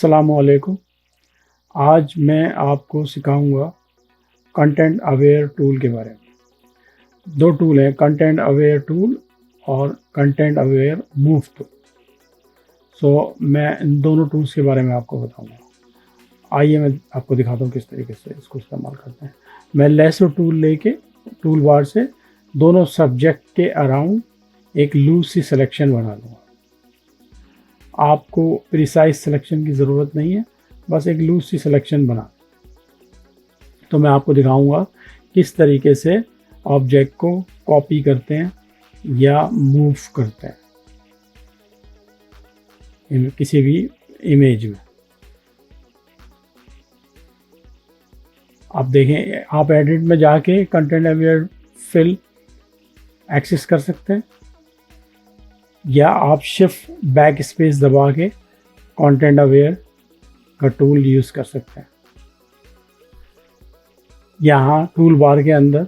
अस्सलामुअलैकुम। आज मैं आपको सिखाऊंगा कंटेंट अवेयर टूल के बारे में। दो टूल हैं, कंटेंट अवेयर टूल और कंटेंट अवेयर मूव टूल। मैं इन दोनों टूल्स के बारे में आपको बताऊंगा। आइए मैं आपको दिखाता हूँ किस तरीके से इसको इस्तेमाल करते हैं। मैं लेसो टूल लेके टूल बार से दोनों सब्जेक्ट के अराउंड एक लूज सी सिलेक्शन बना लूँगा। आपको प्रिसाइज सिलेक्शन की ज़रूरत नहीं है, बस एक लूज सी सिलेक्शन बना। तो मैं आपको दिखाऊंगा किस तरीके से ऑब्जेक्ट को कॉपी करते हैं या मूव करते हैं किसी भी इमेज में। आप देखें, आप एडिट में जाके कंटेंट अवेयर फिल एक्सेस कर सकते हैं या आप शिफ्ट बैक स्पेस दबा के कंटेंट अवेयर का टूल यूज़ कर सकते हैं। यहाँ टूल बार के अंदर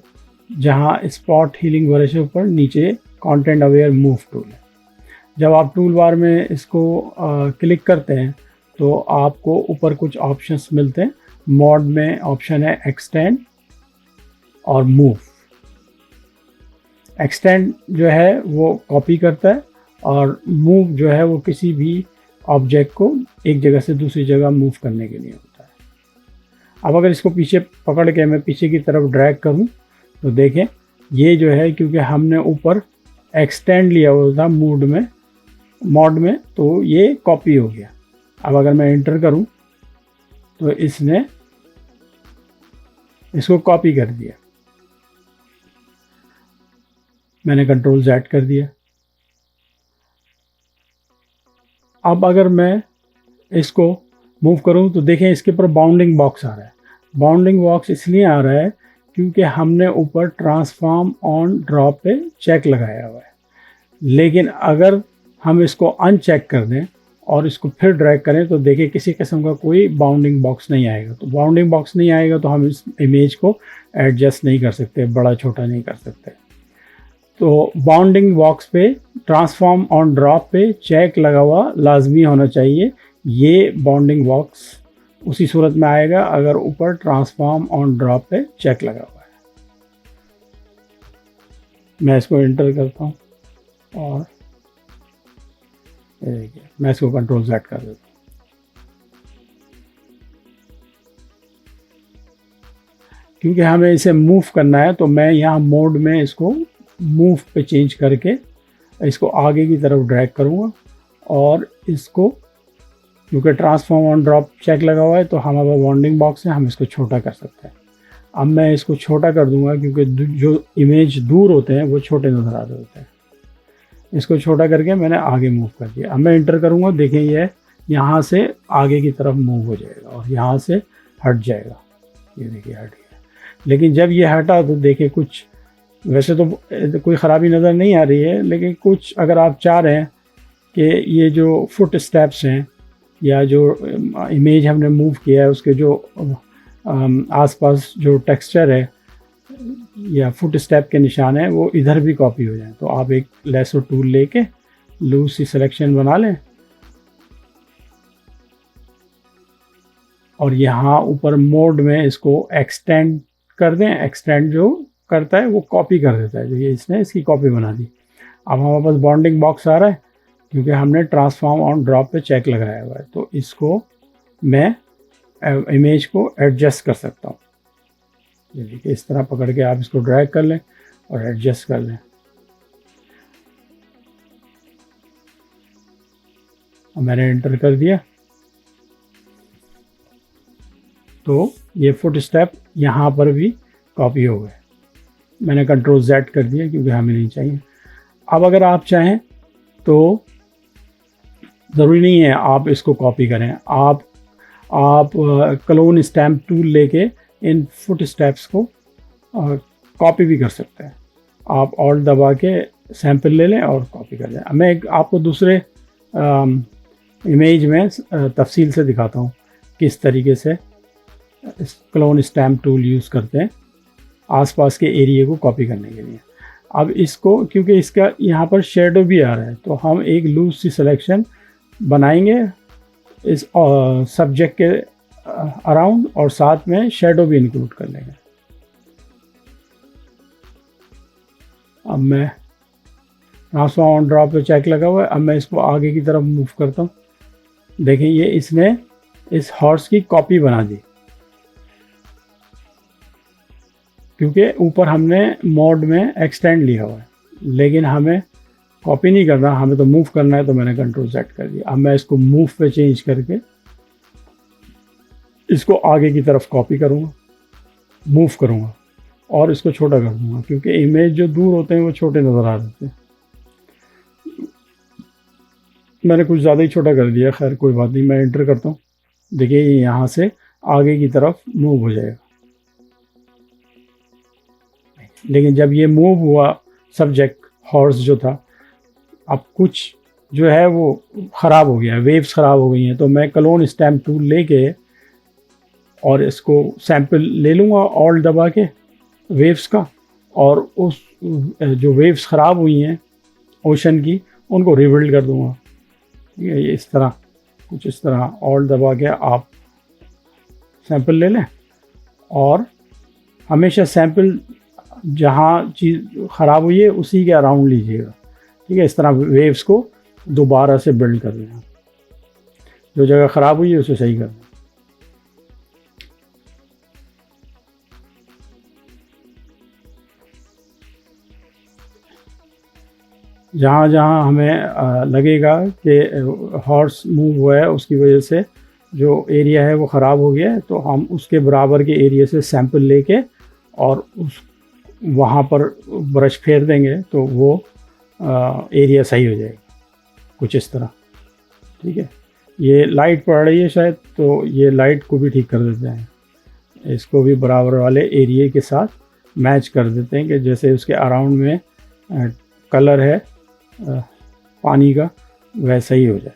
जहाँ स्पॉट हीलिंग ब्रश के ऊपर नीचे कंटेंट अवेयर मूव टूल है। जब आप टूल बार में इसको क्लिक करते हैं तो आपको ऊपर कुछ ऑप्शंस मिलते हैं। मोड में ऑप्शन है एक्सटेंड और मूव। एक्सटेंड जो है वो कॉपी करता है और मूव जो है वो किसी भी ऑब्जेक्ट को एक जगह से दूसरी जगह मूव करने के लिए होता है। अब अगर इसको पीछे पकड़ के मैं पीछे की तरफ ड्रैग करूं तो देखें, ये जो है क्योंकि हमने ऊपर एक्सटेंड लिया हुआ था मोड में, तो ये कॉपी हो गया। अब अगर मैं एंटर करूं तो इसने इसको कॉपी कर दिया। मैंने कंट्रोल Z कर दिया। अब अगर मैं इसको मूव करूं तो देखें इसके ऊपर बाउंडिंग बॉक्स आ रहा है। बाउंडिंग बॉक्स इसलिए आ रहा है क्योंकि हमने ऊपर ट्रांसफॉर्म ऑन ड्रॉप पे चेक लगाया हुआ है। लेकिन अगर हम इसको अनचेक कर दें और इसको फिर ड्रैग करें तो देखिए किसी किस्म का कोई बाउंडिंग बॉक्स नहीं आएगा। तो बाउंडिंग बॉक्स नहीं आएगा तो हम इस इमेज को एडजस्ट नहीं कर सकते, बड़ा छोटा नहीं कर सकते। तो बाउंडिंग बॉक्स पे ट्रांसफॉर्म ऑन ड्रॉप पे चेक लगा हुआ लाजमी होना चाहिए। ये बाउंडिंग बॉक्स उसी सूरत में आएगा अगर ऊपर ट्रांसफॉर्म ऑन ड्रॉप पे चेक लगा हुआ है। मैं इसको एंटर करता हूँ और देखिए मैं इसको कंट्रोल Z कर देता हूँ। क्योंकि हमें इसे मूव करना है तो मैं यहाँ मोड में इसको मूव पे चेंज करके इसको आगे की तरफ ड्रैग करूँगा और इसको क्योंकि ट्रांसफॉर्म ऑन ड्रॉप चेक लगा हुआ है तो हमारा बाउंडिंग बॉक्स है, हम इसको छोटा कर सकते हैं। अब मैं इसको छोटा कर दूंगा क्योंकि जो इमेज दूर होते हैं वो छोटे नज़र आते होते हैं। इसको छोटा करके मैंने आगे मूव कर दिया। अब मैं एंटर करूँगा, देखें ये यहाँ से आगे की तरफ मूव हो जाएगा और यहाँ से हट जाएगा। ये देखिए हट गया। लेकिन जब ये हटा तो देखिए कुछ, वैसे तो कोई ख़राबी नज़र नहीं आ रही है, लेकिन कुछ अगर आप चाह रहे हैं कि ये जो फुट स्टेप्स हैं या जो इमेज हमने मूव किया है उसके जो आसपास जो टेक्सचर है या फुट स्टेप के निशान है वो इधर भी कॉपी हो जाए, तो आप एक लेसो टूल लेके लूज सी सिलेक्शन बना लें और यहाँ ऊपर मोड में इसको एक्सटेंड कर दें। एक्सटेंड जो करता है वो कॉपी कर देता है, जो ये इसने इसकी कॉपी बना दी। अब हमारे पास बाउंडिंग बॉक्स आ रहा है क्योंकि हमने ट्रांसफॉर्म ऑन ड्रॉप पे चेक लगाया हुआ है। तो इसको मैं इमेज को एडजस्ट कर सकता हूँ। ये देखिए इस तरह पकड़ के आप इसको ड्रैग कर लें और एडजस्ट कर लें। और मैंने एंटर कर दिया तो ये फुट स्टेप यहाँ पर भी कॉपी हो गए। मैंने कंट्रोल Z कर दिया क्योंकि हमें नहीं चाहिए। अब अगर आप चाहें तो ज़रूरी नहीं है आप इसको कॉपी करें, आप क्लोन स्टैम्प टूल लेके इन फुट स्टेप्स को कॉपी भी कर सकते हैं। आप ऑल्ट दबा के सैंपल ले लें और कॉपी कर दें। मैं आपको दूसरे इमेज में तफसील से दिखाता हूँ किस तरीके से क्लोन स्टैम्प टूल यूज़ करते हैं आसपास के एरिया को कॉपी करने के लिए। अब इसको क्योंकि इसका यहाँ पर शेडो भी आ रहा है तो हम एक लूज सी सिलेक्शन बनाएंगे इस सब्जेक्ट के अराउंड और साथ में शेडो भी इंक्लूड कर लेंगे। अब मैं ट्रांसफॉर्म ऑन ड्रॉप पे चेक लगा हुआ है। अब मैं इसको आगे की तरफ मूव करता हूँ। देखिए ये इसने इस हॉर्स की कॉपी बना दी, क्योंकि ऊपर हमने मोड में एक्सटेंड लिया हुआ है, लेकिन हमें कॉपी नहीं करना, हमें तो मूव करना है। तो मैंने कंट्रोल सेट कर दिया। अब मैं इसको मूव पे चेंज करके इसको आगे की तरफ कॉपी करूँगा, मूव करूँगा और इसको छोटा कर दूँगा, क्योंकि इमेज जो दूर होते हैं वो छोटे नज़र आ रहे थे। मैंने कुछ ज़्यादा ही छोटा कर दिया, खैर कोई बात नहीं। मैं एंटर करता हूँ। देखिए ये यहाँ से आगे की तरफ मूव हो जाएगा। लेकिन जब ये मूव हुआ सब्जेक्ट हॉर्स जो था, अब कुछ जो है वो ख़राब हो गया, वेव्स ख़राब हो गई हैं। तो मैं क्लोन स्टैम्प टूल लेके और इसको सैंपल ले लूँगा ऑल्ट दबा के वेव्स का, और उस जो वेव्स ख़राब हुई हैं ओशन की उनको रिबिल्ड कर दूँगा। ठीक है, ये इस तरह कुछ इस तरह ऑल्ट दबा के आप सैंपल ले लें, और हमेशा सैंपल जहाँ चीज़ ख़राब हुई है उसी के अराउंड लीजिएगा। ठीक है, इस तरह वेव्स को दोबारा से बिल्ड कर लेना, जो जगह ख़राब हुई है उसे सही कर दें। जहाँ जहाँ हमें लगेगा कि हॉर्स मूव हुआ है, उसकी वजह से जो एरिया है वो ख़राब हो गया है, तो हम उसके बराबर के एरिया से सैंपल लेके और उस वहाँ पर ब्रश फेर देंगे तो वो एरिया सही हो जाएगा, कुछ इस तरह। ठीक है, ये लाइट पड़ रही है शायद, तो ये लाइट को भी ठीक कर देते हैं। इसको भी बराबर वाले एरिया के साथ मैच कर देते हैं कि जैसे उसके अराउंड में कलर है पानी का वैसा ही हो जाए।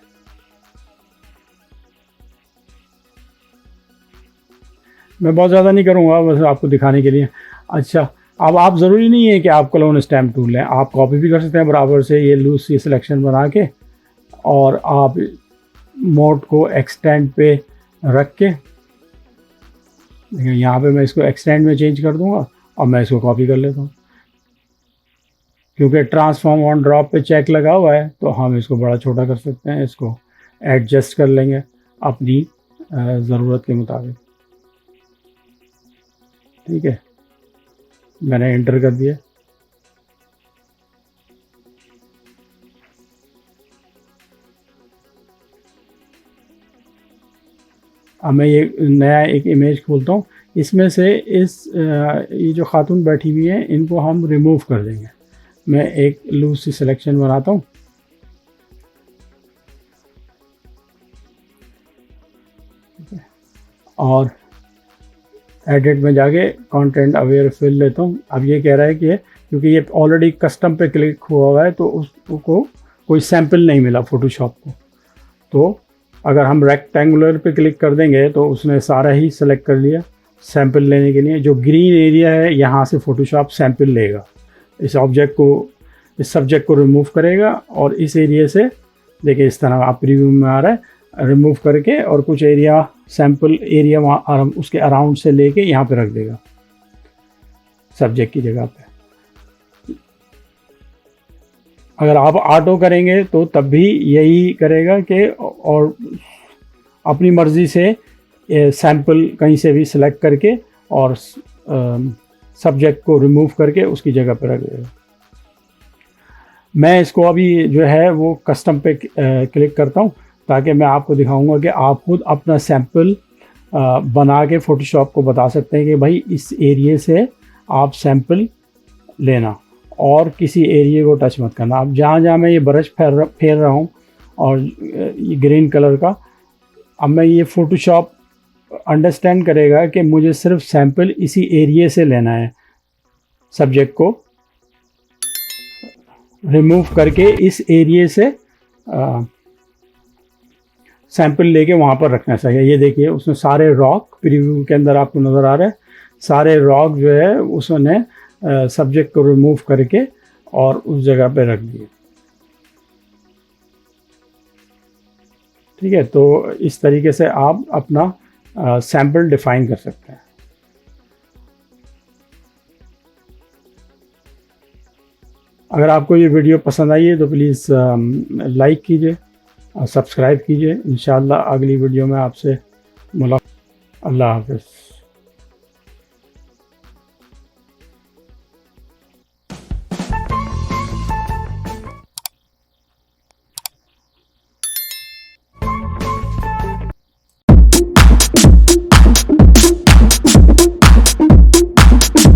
मैं बहुत ज़्यादा नहीं करूँगा, बस आपको दिखाने के लिए। अच्छा, अब आप ज़रूरी नहीं है कि आप क्लोन स्टैम्प टूल लें, आप कॉपी भी कर सकते हैं बराबर से ये लूज सी सिलेक्शन बना के, और आप मोड को एक्सटेंड पे रख के, यहाँ पे मैं इसको एक्सटेंड में चेंज कर दूँगा और मैं इसको कॉपी कर लेता हूँ। क्योंकि ट्रांसफॉर्म ऑन ड्रॉप पे चेक लगा हुआ है तो हम इसको बड़ा छोटा कर सकते हैं, इसको एडजस्ट कर लेंगे अपनी ज़रूरत के मुताबिक। ठीक है, मैंने एंटर कर दिया। अब मैं ये नया एक इमेज खोलता हूँ। इसमें से ये जो खातून बैठी हुई हैं इनको हम रिमूव कर देंगे। मैं एक लूज सी सिलेक्शन बनाता हूँ। और एडिट में जाके कंटेंट अवेयर फिल लेता हूँ। अब ये कह रहा है कि क्योंकि ये ऑलरेडी कस्टम पे क्लिक हुआ है तो उसको कोई सैंपल नहीं मिला फ़ोटोशॉप को। तो अगर हम रेक्टेंगुलर पे क्लिक कर देंगे तो उसने सारा ही सिलेक्ट कर लिया सैंपल लेने के लिए। जो ग्रीन एरिया है यहाँ से फ़ोटोशॉप सैंपल लेगा, इस ऑब्जेक्ट को, इस सब्जेक्ट को रिमूव करेगा, और इस एरिया से देखिए इस तरह आप प्रीव्यू में आ रहा है, रिमूव करके और कुछ एरिया सैंपल एरिया वहाँ उसके अराउंड से लेके यहाँ पे रख देगा सब्जेक्ट की जगह पे। अगर आप ऑटो करेंगे तो तब भी यही करेगा कि और अपनी मर्ज़ी से सैंपल कहीं से भी सिलेक्ट करके और सब्जेक्ट को रिमूव करके उसकी जगह पर रख देगा। मैं इसको अभी जो है वो कस्टम पे क्लिक करता हूँ ताकि मैं आपको दिखाऊंगा कि आप खुद अपना सैंपल बना के फ़ोटोशॉप को बता सकते हैं कि भाई इस एरिया से आप सैंपल लेना और किसी एरिया को टच मत करना। अब जहाँ जहाँ मैं ये ब्रश फेर रहा हूँ और ये ग्रीन कलर का, अब मैं ये फ़ोटोशॉप अंडरस्टैंड करेगा कि मुझे सिर्फ सैंपल इसी एरिया से लेना है, सब्जेक्ट को रिमूव करके इस एरिया से सैंपल लेके वहाँ पर रखना चाहिए। ये देखिए उसने सारे रॉक प्रीव्यू के अंदर आपको नज़र आ रहा है, सारे रॉक जो है उसने सब्जेक्ट को रिमूव करके और उस जगह पे रख दिए। ठीक है, तो इस तरीके से आप अपना सैम्पल डिफाइन कर सकते हैं। अगर आपको ये वीडियो पसंद आई है तो प्लीज़ लाइक कीजिए, सब्सक्राइब कीजिए। इंशाल्लाह अगली वीडियो में आपसे मुलाकात। अल्लाह हाफ़िज़।